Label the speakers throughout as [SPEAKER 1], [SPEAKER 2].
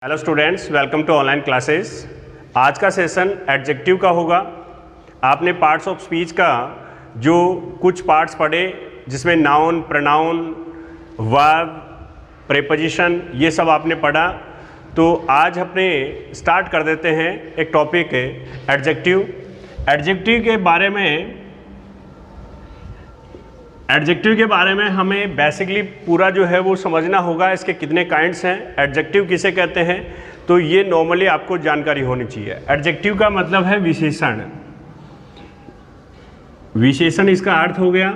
[SPEAKER 1] Hello students, welcome to online classes. आज का session adjective का होगा। आपने पार्ट्स ऑफ स्पीच का जो कुछ पार्ट्स पढ़े जिसमें नाउन, प्रोनाउन, वर्ब, प्रीपोजिशन ये सब आपने पढ़ा। तो आज अपने स्टार्ट कर देते हैं एक टॉपिक है एडजेक्टिव। एडजेक्टिव के बारे में हमें बेसिकली पूरा जो है वो समझना होगा। इसके कितने काइंड्स हैं, एडजेक्टिव किसे कहते हैं, तो ये नॉर्मली आपको जानकारी होनी चाहिए। एडजेक्टिव का मतलब है विशेषण। विशेषण इसका अर्थ हो गया।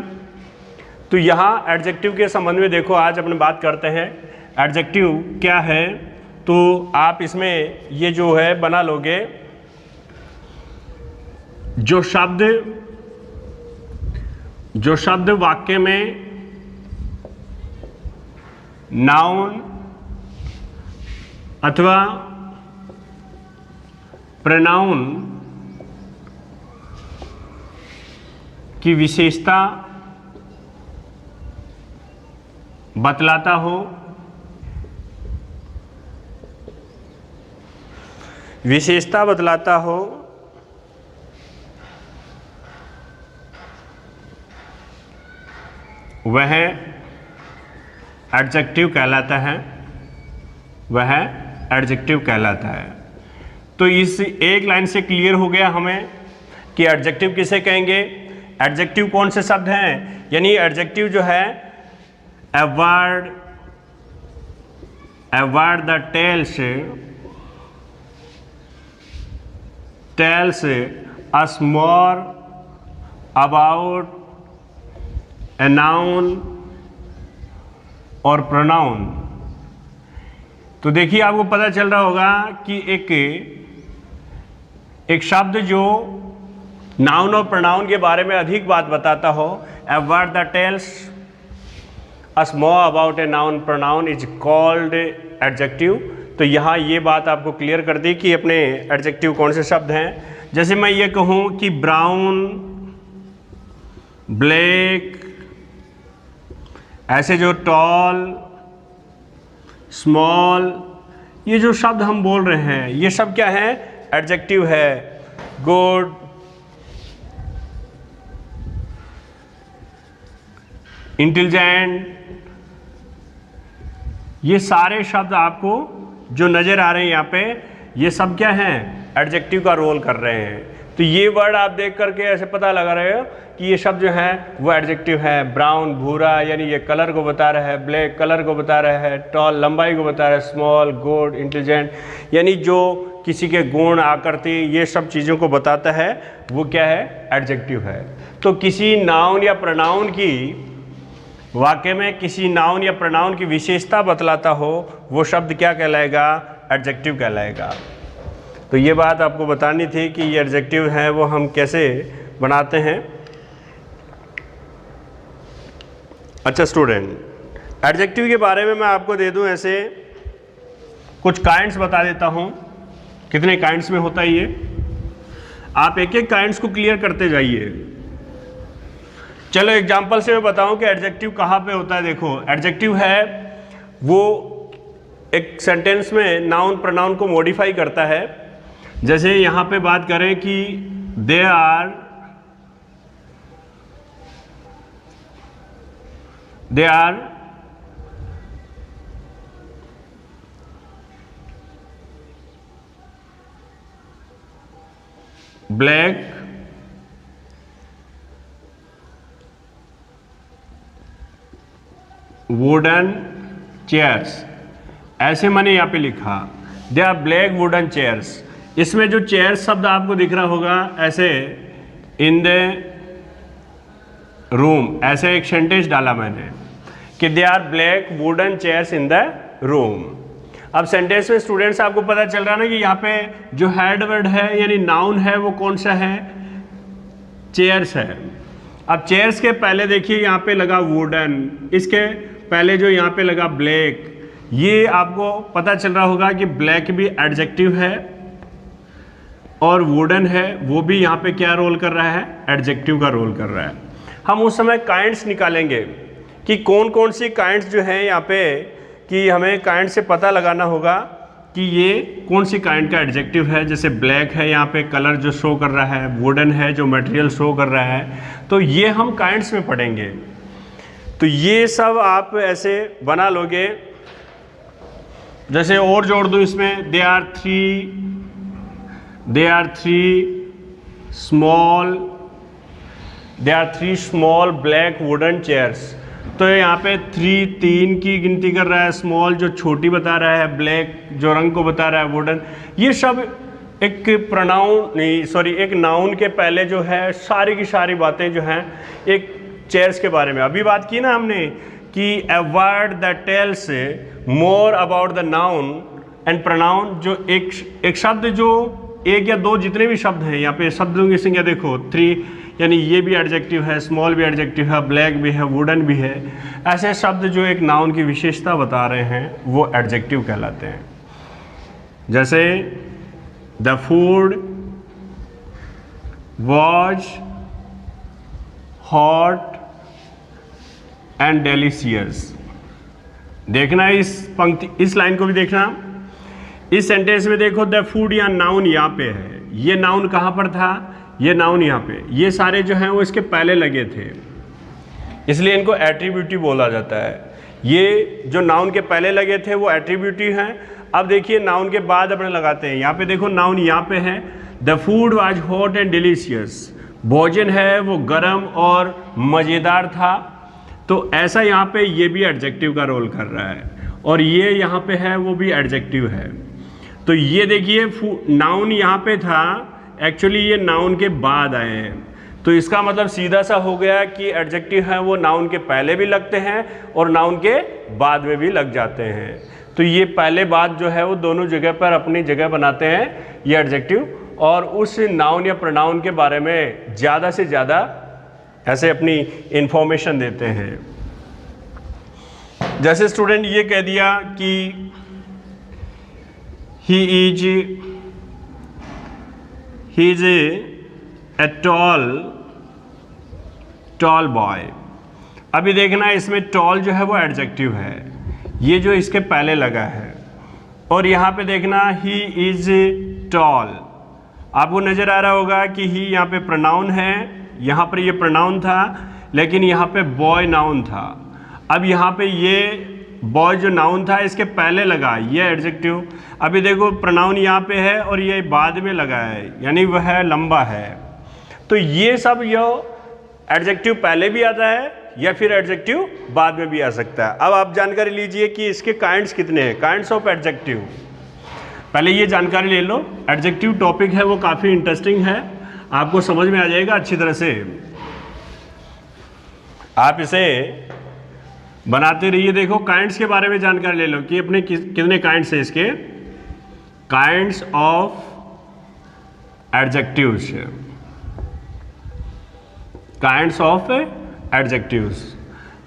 [SPEAKER 1] तो यहाँ एडजेक्टिव के संबंध में देखो, आज अपन बात करते हैं एडजेक्टिव क्या है। तो आप इसमें ये जो है बना लोगे, जो शब्द वाक्य में नाउन अथवा प्रोनाउन की विशेषता बतलाता हो, वह एडजेक्टिव कहलाता है। तो इस एक लाइन से क्लियर हो गया हमें कि एडजेक्टिव किसे कहेंगे। एडजेक्टिव कौन से शब्द हैं, यानी एडजेक्टिव जो है a word that tells us more about a noun और pronoun। तो देखिए, आपको पता चल रहा होगा कि एक शब्द जो नाउन और pronoun के बारे में अधिक बात बताता हो, a word that tells us more about a noun pronoun is called adjective। तो यहाँ ये बात आपको क्लियर कर दी कि अपने एडजेक्टिव कौन से शब्द हैं। जैसे मैं ये कहूँ कि ब्राउन, ब्लैक, ऐसे जो टॉल, स्मॉल, ये जो शब्द हम बोल रहे हैं ये सब क्या है, एडजेक्टिव है। गुड, इंटेलिजेंट, ये सारे शब्द आपको जो नज़र आ रहे हैं यहाँ पे, ये सब क्या हैं, एडजेक्टिव का रोल कर रहे हैं। तो ये वर्ड आप देख करके ऐसे पता लगा रहे हो कि ये शब्द जो है वो एडजेक्टिव है। ब्राउन भूरा, यानी ये कलर को बता रहा है। ब्लैक कलर को बता रहा है। टॉल लंबाई को बता रहा है। स्मॉल, गुड, इंटेलिजेंट, यानी जो किसी के गुण, आकृति, ये सब चीज़ों को बताता है, वो क्या है, एडजेक्टिव है। तो किसी नाउन या प्रोनाउन की, वाक्य में किसी नाउन या प्रोनाउन की विशेषता बतलाता हो, वो शब्द क्या कहलाएगा, एडजेक्टिव कहलाएगा। तो ये बात आपको बतानी थी कि ये एडजेक्टिव है वो हम कैसे बनाते हैं। अच्छा स्टूडेंट, एडजेक्टिव के बारे में मैं आपको दे दूं ऐसे कुछ काइंड्स बता देता हूं। कितने काइंड्स में होता है ये, आप एक एक काइंड्स को क्लियर करते जाइए। चलो एग्जांपल से मैं बताऊं कि एडजेक्टिव कहाँ पे होता है। देखो, एडजेक्टिव है वो एक सेंटेंस में नाउन प्रोनाउन को मॉडिफाई करता है। जैसे यहाँ पे बात करें कि they are black wooden chairs, ऐसे मैंने यहाँ पे लिखा they are black wooden chairs. इसमें जो चेयर शब्द आपको दिख रहा होगा ऐसे, इन द रूम, ऐसे एक सेंटेंस डाला मैंने कि they are black wooden chairs in the room. अब सेंटेंस में स्टूडेंट्स आपको पता चल रहा है ना कि यहाँ पे जो हेड वर्ड है यानी नाउन है वो कौन सा है, चेयर्स है। अब चेयर्स के पहले देखिए यहाँ पे लगा वुडन, इसके पहले जो यहाँ पे लगा ब्लैक, ये आपको पता चल रहा होगा कि ब्लैक भी एडजेक्टिव है और वुडन है वो भी यहाँ पे क्या रोल कर रहा है, एडजेक्टिव का रोल कर रहा है। हम उस समय काइंड्स निकालेंगे कि कौन कौन सी काइंड्स जो हैं यहाँ पे, कि हमें काइंड से पता लगाना होगा कि ये कौन सी काइंड का एडजेक्टिव है। जैसे ब्लैक है, यहाँ पे कलर जो शो कर रहा है, वुडन है जो मटेरियल शो कर रहा है, तो ये हम काइंड्स में पढ़ेंगे। तो ये सब आप ऐसे बना लोगे। जैसे और जोड़ दूं इसमें, they are three small black wooden chairs. तो यहाँ पे 3 की गिनती कर रहा है, स्मॉल जो छोटी बता रहा है, ब्लैक जो रंग को बता रहा है, वुडन। ये सब एक एक नाउन के पहले जो है सारी की सारी बातें जो हैं एक चेयर्स के बारे में। अभी बात की ना हमने कि a word that tells more about the noun and pronoun. जो एक शब्द जो एक या दो जितने भी शब्द हैं, यहाँ पे शब्दों की संख्या देखो 3, यानी ये भी एडजेक्टिव है, स्मॉल भी एडजेक्टिव है, ब्लैक भी है, वुडन भी है। ऐसे शब्द जो एक नाउन की विशेषता बता रहे हैं वो एडजेक्टिव कहलाते हैं। जैसे the food was hot and delicious. देखना इस लाइन को भी देखना। इस सेंटेंस में देखो द फूड या नाउन यहाँ पे है। ये नाउन कहाँ पर था? ये नाउन यहाँ पे। ये सारे जो हैं वो इसके पहले लगे थे, इसलिए इनको एट्रीब्यूटिव बोला जाता है। ये जो नाउन के पहले लगे थे वो एट्रीब्यूटिव हैं। अब देखिए नाउन के बाद अपने लगाते हैं। यहाँ पे देखो नाउन यहाँ पे है, the food was hot and delicious. भोजन है वो गर्म और मज़ेदार था। तो ऐसा यहाँ पे ये भी एडजेक्टिव का रोल कर रहा है, और ये यहाँ पे है वो भी एडजेक्टिव है। तो ये देखिए नाउन यहाँ पे था, एक्चुअली ये नाउन के बाद आए हैं। तो इसका मतलब सीधा सा हो गया कि एडजेक्टिव है वो नाउन के पहले भी लगते हैं और नाउन के बाद में भी लग जाते हैं। तो ये पहले बाद जो है वो दोनों जगह पर अपनी जगह बनाते हैं ये एडजेक्टिव, और उस नाउन या प्रोनाउन के बारे में ज़्यादा से ज़्यादा ऐसे अपनी इंफॉर्मेशन देते हैं। जैसे स्टूडेंट ये कह दिया कि he is a tall boy. अभी देखना इसमें टॉल जो है वो एडजेक्टिव है, ये जो इसके पहले लगा है। और यहाँ पे देखना ही इज टॉल। आपको नज़र आ रहा होगा कि ही यहाँ पे प्रोनाउन है, यहाँ पर ये प्रोनाउन था, लेकिन यहाँ पे बॉय नाउन था। अब यहाँ पे ये बॉय जो नाउन था इसके पहले लगा ये एडजेक्टिव। अभी देखो प्रोनाउन यहाँ पे है और ये बाद में लगा है, यानी वह लंबा है। तो ये सब यो एडजेक्टिव पहले भी आता है या फिर एडजेक्टिव बाद में भी आ सकता है। अब आप जानकारी लीजिए कि इसके काइंड्स कितने हैं, काइंड्स ऑफ एडजेक्टिव। पहले ये जानकारी ले लो। एडजेक्टिव टॉपिक है वो काफ़ी इंटरेस्टिंग है, आपको समझ में आ जाएगा अच्छी तरह से। आप इसे बनाते रहिए। देखो काइंड्स के बारे में जानकारी ले लो कि अपने कितने काइंड्स हैं इसके। Kinds of adjectives, kinds of adjectives.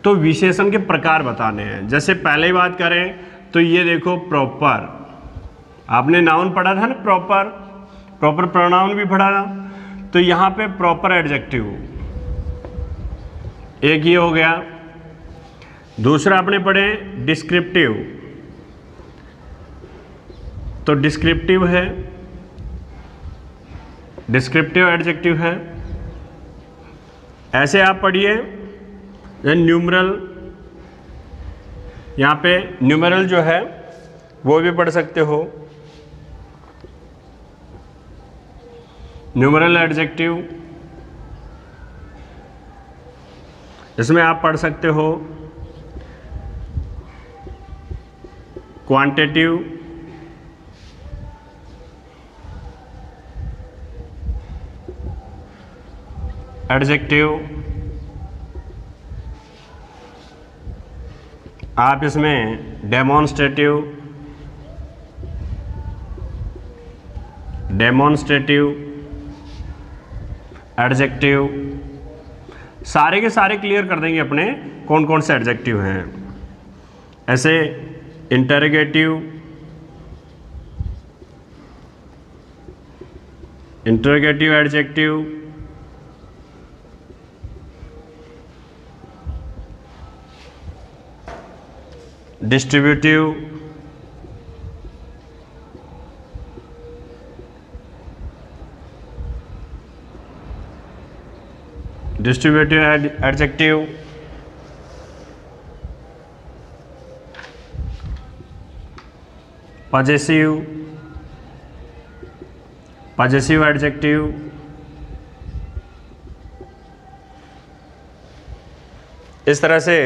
[SPEAKER 1] तो विशेषण के प्रकार बताने हैं। जैसे पहले ही बात करें तो ये देखो प्रॉपर, आपने नाउन पढ़ा था ना, प्रॉपर प्रोनाउन भी पढ़ा था। तो यहाँ पे प्रॉपर एडजेक्टिव एक ये हो गया। दूसरा आपने पढ़े डिस्क्रिप्टिव, तो डिस्क्रिप्टिव है, डिस्क्रिप्टिव एडजेक्टिव है। ऐसे आप पढ़िए न्यूमरल, यहाँ पे न्यूमरल जो है वो भी पढ़ सकते हो, न्यूमरल एडजेक्टिव। इसमें आप पढ़ सकते हो क्वांटिटिव, एडजेक्टिव। आप इसमें डेमोन्स्ट्रेटिव, एडजेक्टिव, सारे के सारे क्लियर कर देंगे अपने कौन कौन से एडजेक्टिव हैं। ऐसे interrogative, adjective, distributive, distributive adjective, possessive adjective, इस तरह से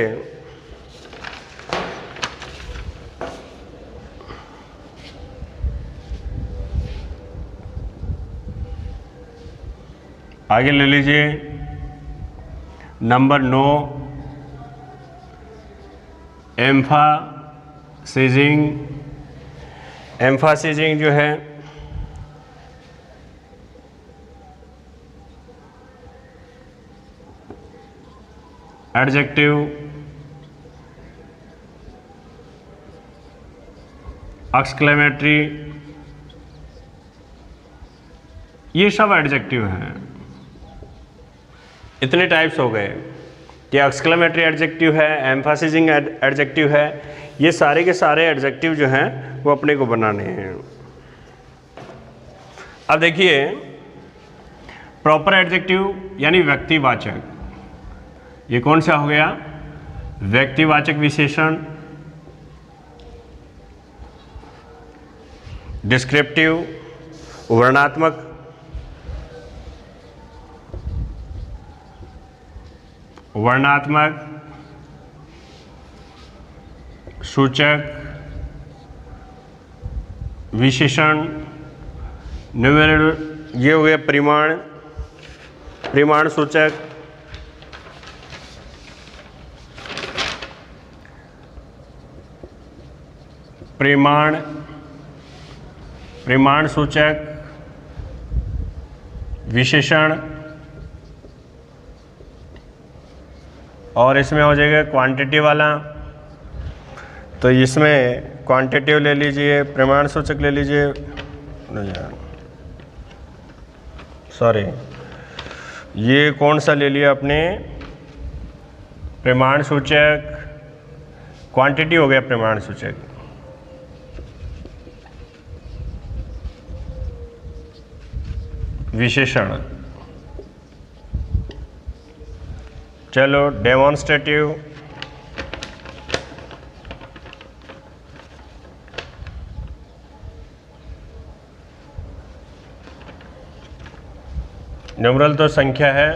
[SPEAKER 1] आगे ले लीजिए नंबर 9, एम्फासिजिंग जो है एडजेक्टिव, एक्सक्लेमेटरी, ये सब एडजेक्टिव हैं। इतने टाइप्स हो गए कि एक्सक्लेमेटरी एडजेक्टिव है, एम्फासिजिंग एडजेक्टिव है, ये सारे के सारे एडजेक्टिव जो हैं वो अपने को बनाने हैं। अब देखिए प्रॉपर एडजेक्टिव यानी व्यक्तिवाचक, ये कौन सा हो गया? व्यक्तिवाचक विशेषण। डिस्क्रिप्टिव वर्णात्मक, सूचक, विशेषण, न्यूमेरल, ये हो गया परिमाण सूचक, परिमाण सूचक, विशेषण, और इसमें हो जाएगा क्वांटिटी वाला, तो इसमें क्वांटिटिव ले लीजिए, परिमाण सूचक ले लीजिए, सॉरी ये कौन सा ले लिया आपने? परिमाण सूचक, क्वांटिटी हो गया परिमाण सूचक। विशेषण, चलो डेमोन्स्ट्रेटिव, न्यूमरल तो संख्या है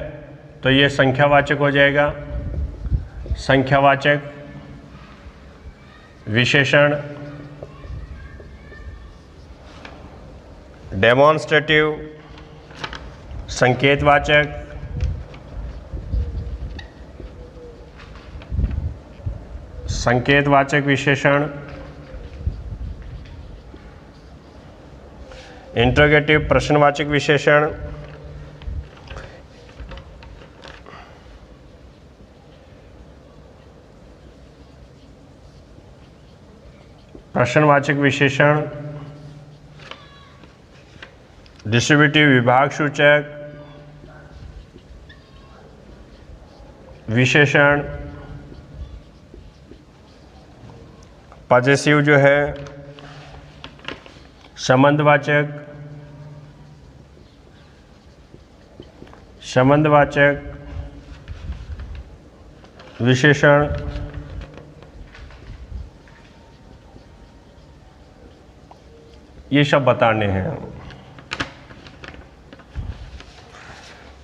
[SPEAKER 1] तो ये संख्यावाचक हो जाएगा, संख्यावाचक, विशेषण, डेमोन्स्ट्रेटिव, संकेतवाचक, संकेतवाचक विशेषण, इंट्रोगेटिव प्रश्नवाचक विशेषण, प्रश्नवाचक विशेषण, डिस्ट्रीब्यूटिव विभाग सूचक, विशेषण, पॉजेसिव जो है संबंधवाचक, विशेषण, ये सब बताने हैं।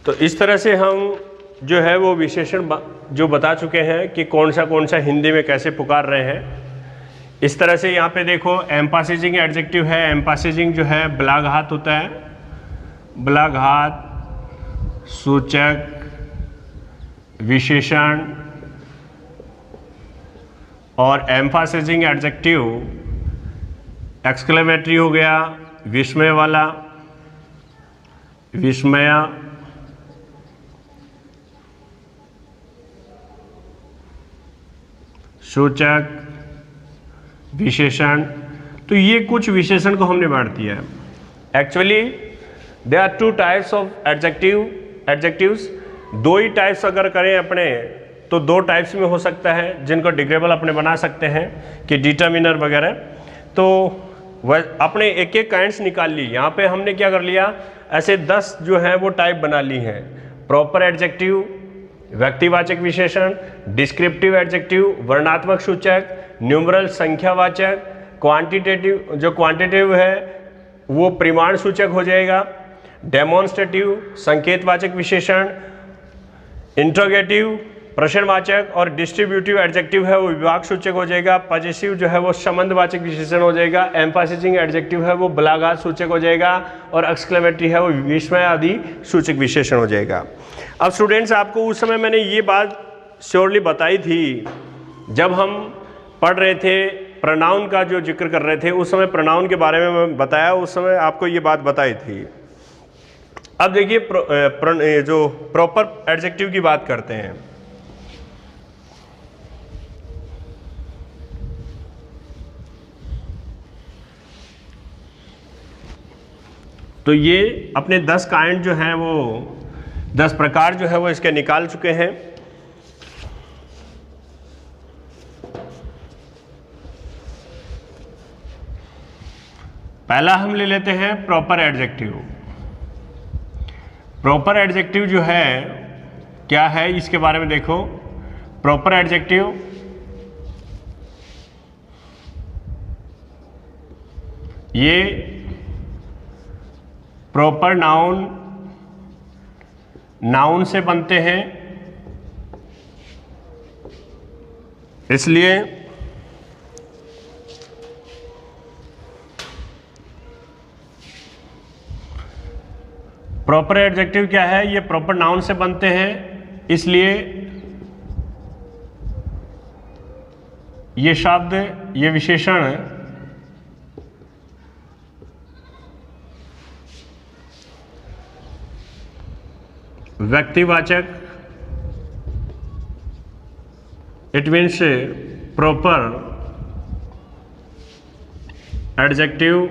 [SPEAKER 1] तो इस तरह से हम जो है वो विशेषण जो बता चुके हैं कि कौन सा हिंदी में कैसे पुकार रहे हैं। इस तरह से यहाँ पे देखो एम्फासिजिंग एडजेक्टिव है, एम्फासिजिंग जो है बलाघात होता है, बलाघात, सूचक, विशेषण, और एम्फासिजिंग एडजेक्टिव एक्सक्लेमेटरी हो गया, विस्मय वाला, विस्मय, सूचक, विशेषण। तो ये कुछ विशेषण को हमने बांट दिया है। Actually there are 2 types of adjectives. 2 ही टाइप्स अगर करें अपने तो 2 टाइप्स में हो सकता है, जिनको डिग्रेबल अपने बना सकते हैं कि डिटर्मिनर वगैरह। तो वह अपने एक एक काइंड्स निकाल ली। यहाँ पे हमने क्या कर लिया, ऐसे 10 जो है वो टाइप बना ली हैं। प्रॉपर एडजेक्टिव, व्यक्तिवाचक विशेषण, डिस्क्रिप्टिव एडजेक्टिव वर्णात्मक सूचक, न्यूमरल संख्यावाचक, क्वांटिटेटिव जो क्वांटिटेटिव है वो परिमाण सूचक हो जाएगा, डेमोन्स्ट्रेटिव संकेतवाचक विशेषण, इंट्रोगेटिव प्रश्नवाचक और डिस्ट्रीब्यूटिव एडजेक्टिव है वो विभाग सूचक हो जाएगा, पजेसिव जो है वो संबंधवाचक विशेषण हो जाएगा, एम्फासिजिंग एडजेक्टिव है वो बलाघात सूचक हो जाएगा और एक्सक्लेमेटरी है वो विस्मय आदि सूचक विशेषण हो जाएगा। अब स्टूडेंट्स आपको उस समय मैंने ये बात श्योरली बताई थी जब हम पढ़ रहे थे प्रोनाउन का जो जिक्र कर रहे थे, उस समय प्रोनाउन के बारे में मैं बताया, उस समय आपको ये बात बताई थी। अब देखिए जो प्रॉपर एडजेक्टिव की बात करते हैं। तो ये अपने 10 काइंड जो हैं वो 10 प्रकार जो है वो इसके निकाल चुके हैं। पहला हम ले लेते हैं प्रॉपर एडजेक्टिव। प्रॉपर एडजेक्टिव जो है क्या है इसके बारे में देखो। प्रॉपर एडजेक्टिव ये प्रॉपर नाउन से बनते हैं, इसलिए प्रॉपर एडजेक्टिव क्या है, ये प्रॉपर नाउन से बनते हैं, इसलिए ये शब्द ये विशेषण व्यक्तिवाचक, इट मीन्स प्रॉपर एडजेक्टिव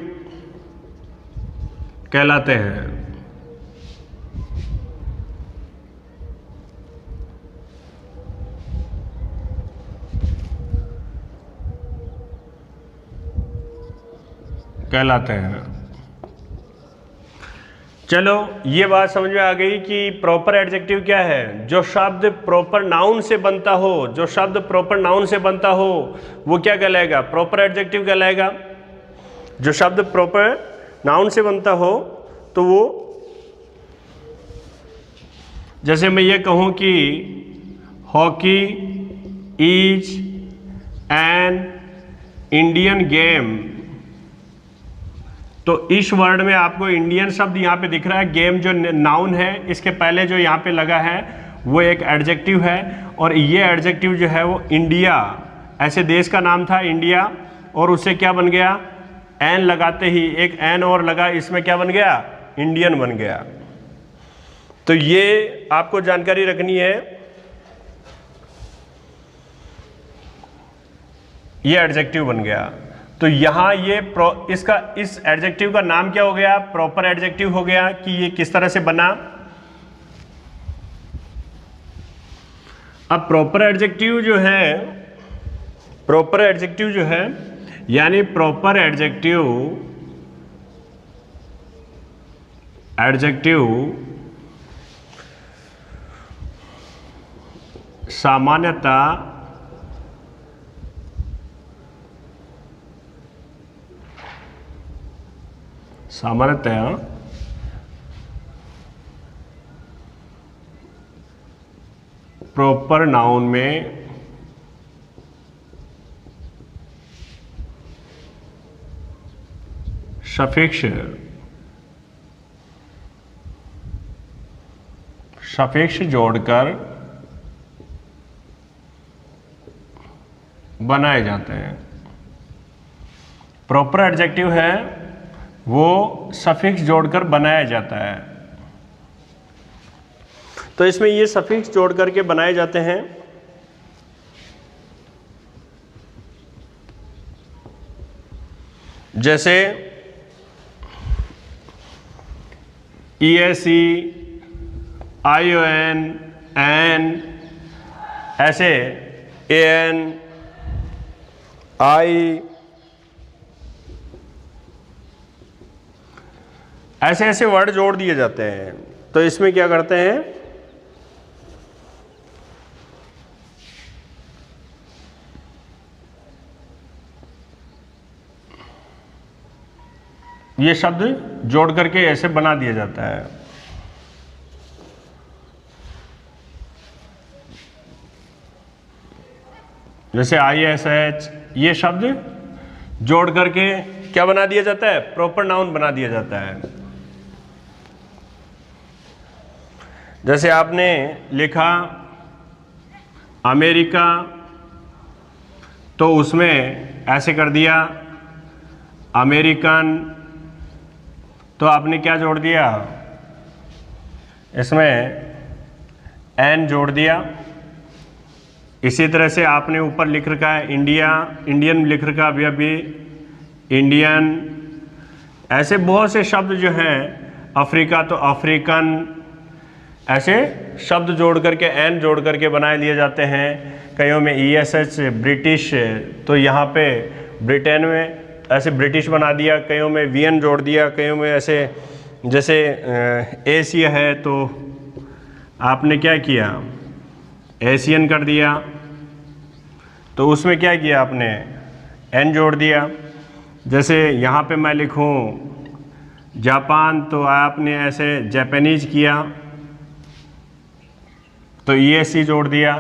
[SPEAKER 1] कहलाते हैं। चलो ये बात समझ में आ गई कि प्रॉपर एडजेक्टिव क्या है। जो शब्द प्रॉपर नाउन से बनता हो, जो शब्द प्रॉपर नाउन से बनता हो वो क्या कहलाएगा, प्रॉपर एडजेक्टिव कहलाएगा। जो शब्द प्रॉपर नाउन से बनता हो तो वो, जैसे मैं ये कहूँ कि hockey is an Indian game, तो इस वर्ड में आपको इंडियन शब्द यहाँ पे दिख रहा है, गेम जो नाउन है इसके पहले जो यहाँ पे लगा है वो एक एडजेक्टिव है, और ये एडजेक्टिव जो है वो इंडिया, ऐसे देश का नाम था इंडिया, और उससे क्या बन गया, एन लगाते ही एक एन और लगा, इसमें क्या बन गया, इंडियन बन गया। तो ये आपको जानकारी रखनी है। ये एडजेक्टिव बन गया। तो यहाँ ये इस एडजेक्टिव का नाम क्या हो गया, प्रॉपर एडजेक्टिव हो गया। कि ये किस तरह से बना। अब प्रॉपर एडजेक्टिव जो है यानी प्रॉपर एडजेक्टिव सामान्यतः प्रॉपर नाउन में सफिक्स जोड़कर बनाए जाते हैं। प्रॉपर एडजेक्टिव है वो सफिक्स जोड़कर बनाया जाता है। तो इसमें ये सफिक्स जोड़ करके बनाए जाते हैं। जैसे ESE, ION, एन, ऐसे AN, I, ऐसे ऐसे वर्ड जोड़ दिए जाते हैं। तो इसमें क्या करते हैं, ये शब्द जोड़ करके ऐसे बना दिया जाता है। जैसे ISH, ये शब्द जोड़ करके क्या बना दिया जाता है? प्रॉपर नाउन बना दिया जाता है। जैसे आपने लिखा अमेरिका, तो उसमें ऐसे कर दिया अमेरिकन, तो आपने क्या जोड़ दिया? इसमें एन जोड़ दिया। इसी तरह से आपने ऊपर लिख रखा है इंडिया, इंडियन लिख रखा अभी इंडियन। ऐसे बहुत से शब्द जो है, अफ्रीका तो अफ्रीकन, ऐसे शब्द जोड़ करके एन जोड़ करके बनाए लिए जाते हैं। कईयों में ESH ब्रिटिश, तो यहाँ पे ब्रिटेन में ऐसे ब्रिटिश बना दिया, कईयों में VN जोड़ दिया, कईयों में ऐसे जैसे एशिया है तो आपने क्या किया? एशियन कर दिया, तो उसमें क्या किया आपने? एन जोड़ दिया। जैसे यहाँ पे मैं लिखूँ जापान, तो आपने ऐसे जापानीज किया, तो ESC जोड़ दिया,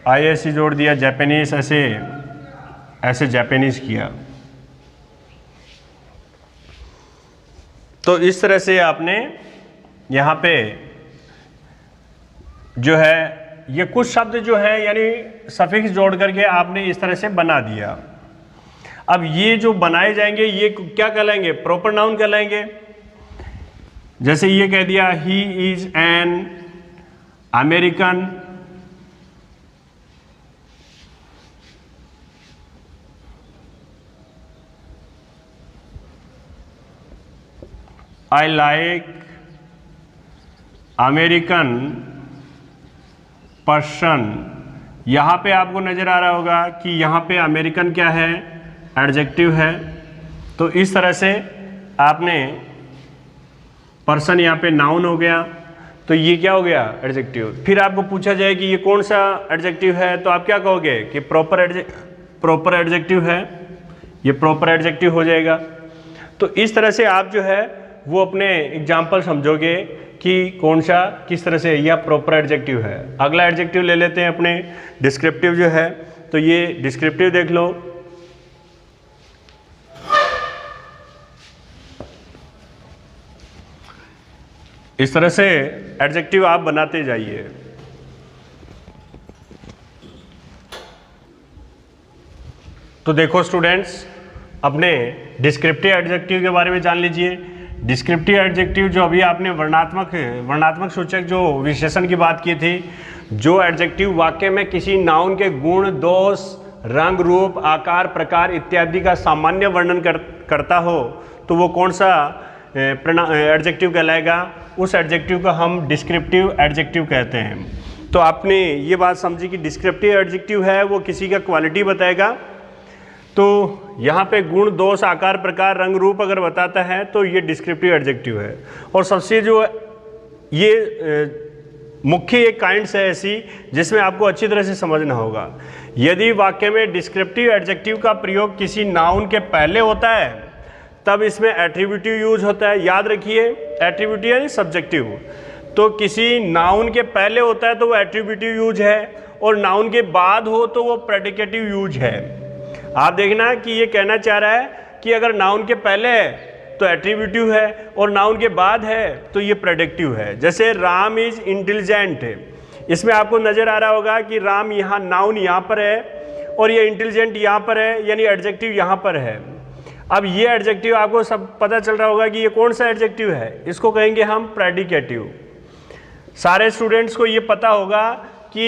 [SPEAKER 1] ISC जोड़ दिया, जापानीज ऐसे जापानीज किया। तो इस तरह से आपने यहाँ पे जो है ये कुछ शब्द जो है यानी सफिक्स जोड़ करके आपने इस तरह से बना दिया। अब ये जो बनाए जाएंगे ये क्या कहलाएंगे? प्रॉपर नाउन कहलाएंगे। जैसे ये कह दिया he is an American, I like American person. यहाँ पे आपको नज़र आ रहा होगा कि यहाँ पे अमेरिकन क्या है? एडजेक्टिव है। तो इस तरह से आपने पर्सन यहाँ पे नाउन हो गया, तो ये क्या हो गया? एडजेक्टिव। फिर आपको पूछा जाए कि ये कौन सा एडजेक्टिव है, तो आप क्या कहोगे कि प्रॉपर एडजेक्टिव है, ये प्रॉपर एडजेक्टिव हो जाएगा। तो इस तरह से आप जो है वो अपने एग्जाम्पल समझोगे कि कौन सा किस तरह से यह प्रॉपर एडजेक्टिव है। अगला एडजेक्टिव ले लेते हैं अपने डिस्क्रिप्टिव जो है, तो ये डिस्क्रिप्टिव देख लो। इस तरह से एडजेक्टिव आप बनाते जाइए। तो देखो स्टूडेंट्स, अपने डिस्क्रिप्टिव एडजेक्टिव के बारे में जान लीजिए। डिस्क्रिप्टिव एडजेक्टिव जो अभी आपने वर्णात्मक सूचक जो विशेषण की बात की थी, जो एडजेक्टिव वाक्य में किसी नाउन के गुण, दोष, रंग, रूप, आकार, प्रकार इत्यादि का सामान्य वर्णन करता हो, तो वो कौन सा एडजेक्टिव कहलाएगा? उस एडजेक्टिव को हम डिस्क्रिप्टिव एडजेक्टिव कहते हैं। तो आपने ये बात समझी कि डिस्क्रिप्टिव एडजेक्टिव है वो किसी का क्वालिटी बताएगा। तो यहाँ पे गुण, दोष, आकार, प्रकार, रंग, रूप अगर बताता है तो ये डिस्क्रिप्टिव एडजेक्टिव है। और सबसे जो ये मुख्य एक काइंड्स है ऐसी जिसमें आपको अच्छी तरह से समझना होगा। यदि वाक्य में डिस्क्रिप्टिव एडजेक्टिव का प्रयोग किसी नाउन के पहले होता है तब इसमें एट्रीब्यूटिव यूज होता है। याद रखिए, एट्रीब्यूटिव यानी सब्जेक्टिव। तो किसी नाउन के पहले होता है तो वो एट्रीब्यूटिव यूज है, और नाउन के बाद हो तो वो प्रेडिकेटिव यूज है। आप देखना कि ये कहना चाह रहा है कि अगर नाउन के पहले है तो एट्रीब्यूटिव है, और नाउन के बाद है तो ये प्रेडिक्टिव है। जैसे राम इज इंटेलिजेंट, इसमें आपको नजर आ रहा होगा कि राम यहाँ नाउन यहाँ पर है और ये इंटेलिजेंट यहाँ पर है, यानी एडजेक्टिव यहाँ पर है। अब ये एडजेक्टिव आपको सब पता चल रहा होगा कि ये कौन सा एडजेक्टिव है, इसको कहेंगे हम प्रेडिकेटिव। सारे स्टूडेंट्स को ये पता होगा कि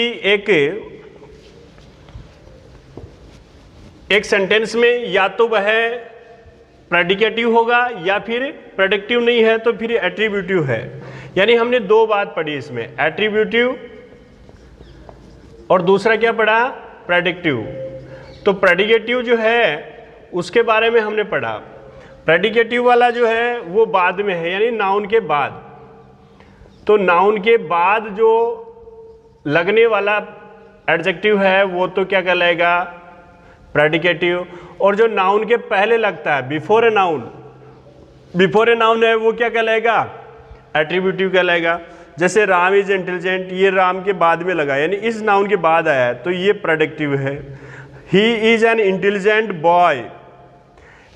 [SPEAKER 1] एक सेंटेंस में या तो वह प्रेडिकेटिव होगा या फिर प्रेडिक्टिव नहीं है तो फिर एट्रीब्यूटिव है। यानी हमने दो बात पढ़ी इसमें, एट्रीब्यूटिव और दूसरा क्या पढ़ा? प्रेडिक्टिव। तो प्रेडिकेटिव जो है उसके बारे में हमने पढ़ा। प्रेडिकेटिव वाला जो है वो बाद में है, यानी नाउन के बाद। तो नाउन के बाद जो लगने वाला एडजेक्टिव है वो तो क्या कहलाएगा? प्रेडिकेटिव। और जो नाउन के पहले लगता है, before a noun, before a noun है वो क्या कहलाएगा, एट्रीब्यूटिव कहलाएगा। जैसे राम इज इंटेलिजेंट, ये राम के बाद में लगा, यानी इस नाउन के बाद आया है, तो ये प्रेडिक्टिव है। He is an intelligent boy,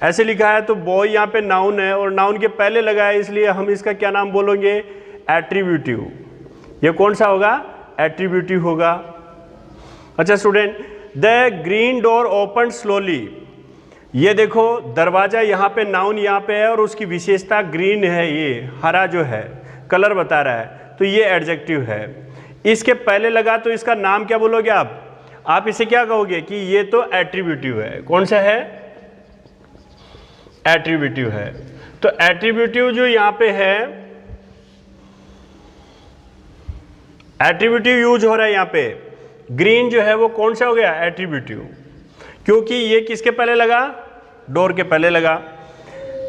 [SPEAKER 1] ऐसे लिखा है तो बॉय यहाँ पे नाउन है और नाउन के पहले लगा है, इसलिए हम इसका क्या नाम बोलेंगे, एट्रीब्यूटिव। ये कौन सा होगा, एट्रीब्यूटिव होगा। अच्छा student, the green door open slowly, ये देखो दरवाजा यहाँ पे नाउन यहाँ पे है और उसकी विशेषता ग्रीन है, ये हरा जो है कलर बता रहा है, तो ये एडजेक्टिव है। इसके पहले लगा तो इसका नाम क्या बोलोगे आप इसे क्या कहोगे कि ये तो एट्रीब्यूटिव है। कौन सा है, एट्रीब्यूटिव है। तो एट्रीब्यूटिव जो यहाँ पे है, एट्रीब्यूटिव यूज हो रहा है यहाँ पे, ग्रीन जो है वो कौन सा हो गया, एट्रीब्यूटिव, क्योंकि ये किसके पहले लगा, डोर के पहले लगा।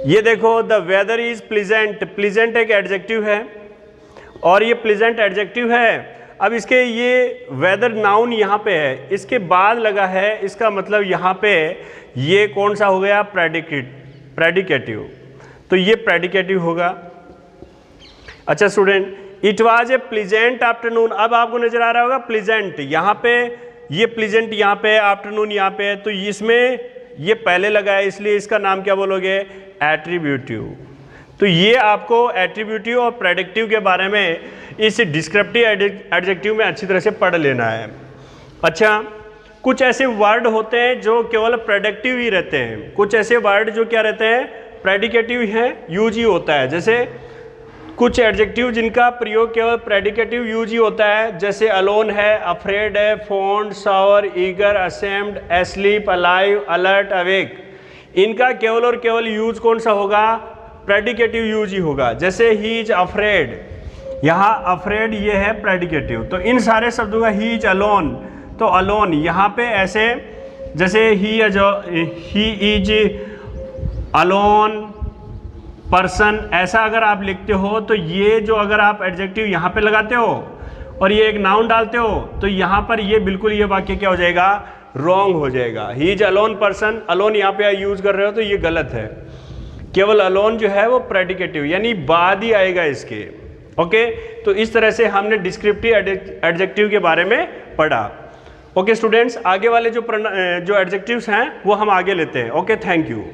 [SPEAKER 1] ये देखो the weather is pleasant, pleasant एक एडजेक्टिव है और ये प्लीजेंट एडजेक्टिव है। अब इसके ये वेदर नाउन यहाँ पे है, इसके बाद लगा है, इसका मतलब यहाँ पे ये कौन सा हो गया, प्रेडिकेटिव, तो ये प्रेडिकेटिव होगा। अच्छा student, it was a pleasant afternoon, अब आपको नजर आ रहा होगा प्लीजेंट यहाँ पे, ये प्लीजेंट यहाँ पे, आफ्टरनून यहाँ पे, तो इसमें ये पहले लगा है, इसलिए इसका नाम क्या बोलोगे, एट्रीब्यूटिव। तो ये आपको एट्रीब्यूटिव और प्रेडिक्टिव के बारे में इस डिस्क्रिप्टिव एडजेक्टिव में अच्छी तरह से पढ़ लेना है। अच्छा, कुछ ऐसे वर्ड होते हैं जो केवल प्रेडिक्टिव ही रहते हैं, कुछ ऐसे वर्ड जो क्या रहते हैं, प्रेडिकेटिव हैं, यूज ही होता है। जैसे कुछ एडजेक्टिव जिनका प्रयोग केवल प्रेडिकेटिव यूज ही होता है, जैसे अलोन है, अफ्रेड है, fond, sour, eager, ashamed, asleep, alive, alert, awake, इनका केवल और केवल यूज कौन सा होगा, प्रेडिकेटिव यूज ही होगा। जैसे ही इज अफ्रेड, यहाँ अफ्रेड ये है प्रेडिकेटिव, तो इन सारे शब्दों का ही इज अलोन, तो अलोन यहाँ पे ऐसे, जैसे ही इज अलोन पर्सन, ऐसा अगर आप लिखते हो तो ये जो अगर आप एडजेक्टिव यहाँ पे लगाते हो और ये एक नाउन डालते हो तो यहाँ पर ये बिल्कुल ये वाक्य क्या हो जाएगा, रॉन्ग हो जाएगा। He is alone person, alone यहाँ पे यूज कर रहे हो तो ये गलत है। केवल अलोन जो है वो प्रेडिकेटिव यानी बाद ही आएगा इसके। ओके, तो इस तरह से हमने डिस्क्रिप्टिव एडजेक्टिव के बारे में पढ़ा। ओके स्टूडेंट्स, आगे वाले जो एडजेक्टिव्स हैं वो हम आगे लेते हैं। Okay, thank you.